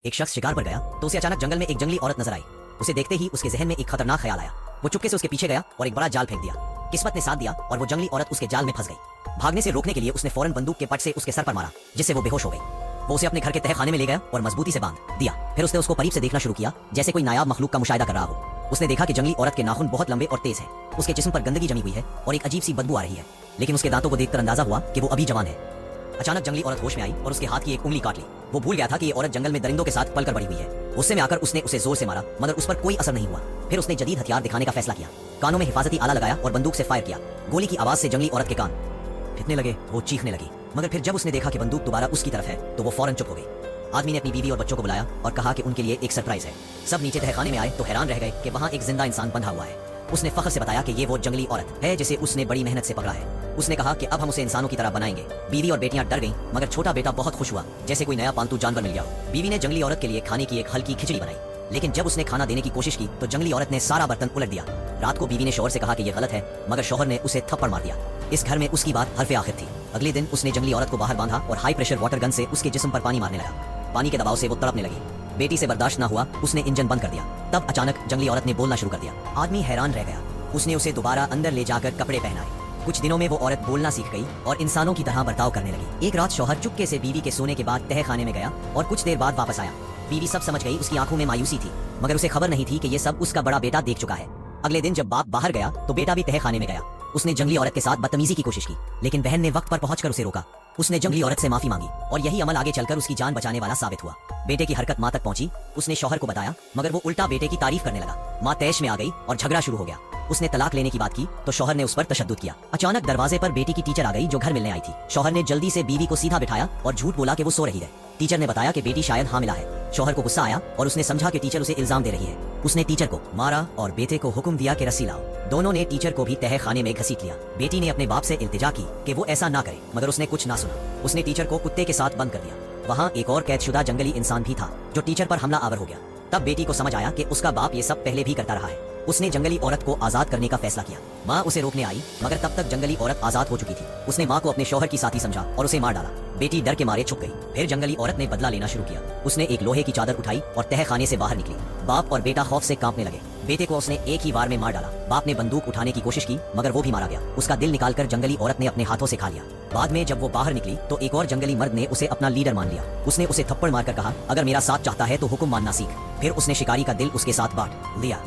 एक शख्स शिकार पर गया तो उसे अचानक जंगल में एक जंगली औरत नजर आई। उसे देखते ही उसके जहन में एक खतरनाक ख्याल आया। वो चुपके से उसके पीछे गया और एक बड़ा जाल फेंक दिया। किस्मत ने साथ दिया और वो जंगली औरत उसके जाल में फंस गई। भागने से रोकने के लिए उसने फौरन बंदूक के पट से उसके सर पर मारा, जिससे वो बेहोश हो गई। वो उसे अपने घर के तहखाने में ले गया और मजबूती से बांध दिया। फिर उसने उसको करीब से देखना शुरू किया, जैसे कोई नायाब मखलूक का मुशाहिदा कर रहा हो। उसने देखा कि जंगली औरत के नाखून बहुत लंबे और तेज हैं। उसके जिस्म पर गंदगी जमी हुई है और एक अजीब सी बदबू आ रही है, लेकिन उसके दांतों को देखकर अंदाजा हुआ कि वो अभी जवान है। अचानक जंगली औरत होश में आई और उसके हाथ की एक उंगली काट ली। वो भूल गया था कि ये औरत जंगल में दरिंदों के साथ पलकर बड़ी हुई है। गुस्से में आकर उसने उसे जोर से मारा, मगर उस पर कोई असर नहीं हुआ। फिर उसने जदीद हथियार दिखाने का फैसला किया। कानों में हिफाजती आला लगाया और बंदूक से फायर किया। गोली की आवाज से जंगली औरत के कान फिटने लगे। वो चीखने लगी, मगर फिर जब उसने देखा कि बंदूक दोबारा उसकी तरफ है तो वो फौरन चुप हो गई। आदमी ने अपनी बीवी और बच्चों को बुलाया और कहा कि उनके लिए एक सरप्राइज है। सब नीचे तहखाने में आए तो हैरान रह गए कि वहाँ एक जिंदा इंसान बंधा हुआ है। उसने फख्र से बताया कि ये वो जंगली औरत है जिसे उसने बड़ी मेहनत से पकड़ा है। उसने कहा कि अब हम उसे इंसानों की तरह बनाएंगे। बीवी और बेटियां डर गईं, मगर छोटा बेटा बहुत खुश हुआ, जैसे कोई नया पालतू जानवर मिल गया हो। बीवी ने जंगली औरत के लिए खाने की एक हल्की खिचड़ी बनाई, लेकिन जब उसने खाना देने की कोशिश की तो जंगली औरत ने सारा बर्तन उलट दिया। रात को बीवी ने शौहर से कहा कि ये गलत है, मगर शौहर ने उसे थप्पड़ मार दिया। इस घर में उसकी बात हरफे आखिर थी। अगले दिन उसने जंगली औरत को बाहर बांधा और हाई प्रेशर वाटर गन से उसके जिस्म पर पानी मारने लगा। पानी के दबाव से वो तड़पने लगी। बेटी से बर्दाश्त न हुआ, उसने इंजन बंद कर दिया। तब अचानक जंगली औरत ने बोलना शुरू कर दिया। आदमी हैरान रह गया। उसने उसे दोबारा अंदर ले जाकर कपड़े पहनाए। कुछ दिनों में वो औरत बोलना सीख गई और इंसानों की तरह बर्ताव करने लगी। एक रात शौहर चुपके से बीवी के सोने के बाद तहखाने में गया और कुछ देर बाद वापस आया। बीवी सब समझ गई। उसकी आंखों में मायूसी थी, मगर उसे खबर नहीं थी कि ये सब उसका बड़ा बेटा देख चुका है। अगले दिन जब बाप बाहर गया तो बेटा भी तहखाने में गया। उसने जंगली औरत के साथ बदतमीजी की कोशिश की, लेकिन बहन ने वक्त पर पहुंचकर उसे रोका। उसने जंगली औरत से माफी मांगी और यही अमल आगे चलकर उसकी जान बचाने वाला साबित हुआ। बेटे की हरकत मां तक पहुंची। उसने शौहर को बताया, मगर वो उल्टा बेटे की तारीफ करने लगा। मां तैश में आ गई और झगड़ा शुरू हो गया। उसने तलाक लेने की बात की तो शौहर ने उस पर तशद्दुद किया। अचानक दरवाजे पर बेटी की टीचर आ गई जो घर मिलने आई थी। शौहर ने जल्दी से बीवी को सीधा बिठाया और झूठ बोला कि वो सो रही है। टीचर ने बताया कि बेटी शायद हामिला है। शौहर को गुस्सा आया और उसने समझा कि टीचर उसे इल्जाम दे रही है। उसने टीचर को मारा और बेटे को हुक्म दिया कि रस्सी लाओ। दोनों ने टीचर को भी तहखाने में घसीट लिया। बेटी ने अपने बाप से इल्तिजा की कि वो ऐसा ना करे, मगर उसने कुछ ना सुना। उसने टीचर को कुत्ते के साथ बंद कर दिया। वहाँ एक और कैदशुदा जंगली इंसान भी था जो टीचर पर हमला आवर हो गया। तब बेटी को समझ आया कि उसका बाप ये सब पहले भी करता रहा है। उसने जंगली औरत को आजाद करने का फैसला किया। माँ उसे रोकने आई, मगर तब तक जंगली औरत आजाद हो चुकी थी। उसने माँ को अपने शौहर की साथी समझा और उसे मार डाला। बेटी डर के मारे छुप गई। फिर जंगली औरत ने बदला लेना शुरू किया। उसने एक लोहे की चादर उठाई और तहखाने से बाहर निकली। बाप और बेटा खौफ से कांपने लगे। बेटे को उसने एक ही वार में मार डाला। बाप ने बंदूक उठाने की कोशिश की, मगर वो भी मारा गया। उसका दिल निकालकर जंगली औरत ने अपने हाथों से खा लिया। बाद में जब वो बाहर निकली तो एक और जंगली मर्द ने उसे अपना लीडर मान लिया। उसने उसे थप्पड़ मारकर कहा, अगर मेरा साथ चाहता है तो हुक्म मानना सीख। फिर उसने शिकारी का दिल उसके साथ बांट लिया।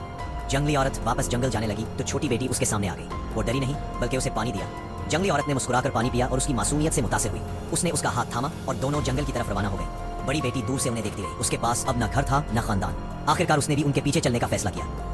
जंगली औरत वापस जंगल जाने लगी तो छोटी बेटी उसके सामने आ गई। वो डरी नहीं, बल्कि उसे पानी दिया। जंगली औरत ने मुस्कुराकर पानी पिया और उसकी मासूमियत से मुतासिर हुई। उसने उसका हाथ थामा और दोनों जंगल की तरफ रवाना हो गए। बड़ी बेटी दूर से उन्हें देखती रही। उसके पास अब न घर था न खानदान। आखिरकार उसने भी उनके पीछे चलने का फैसला किया।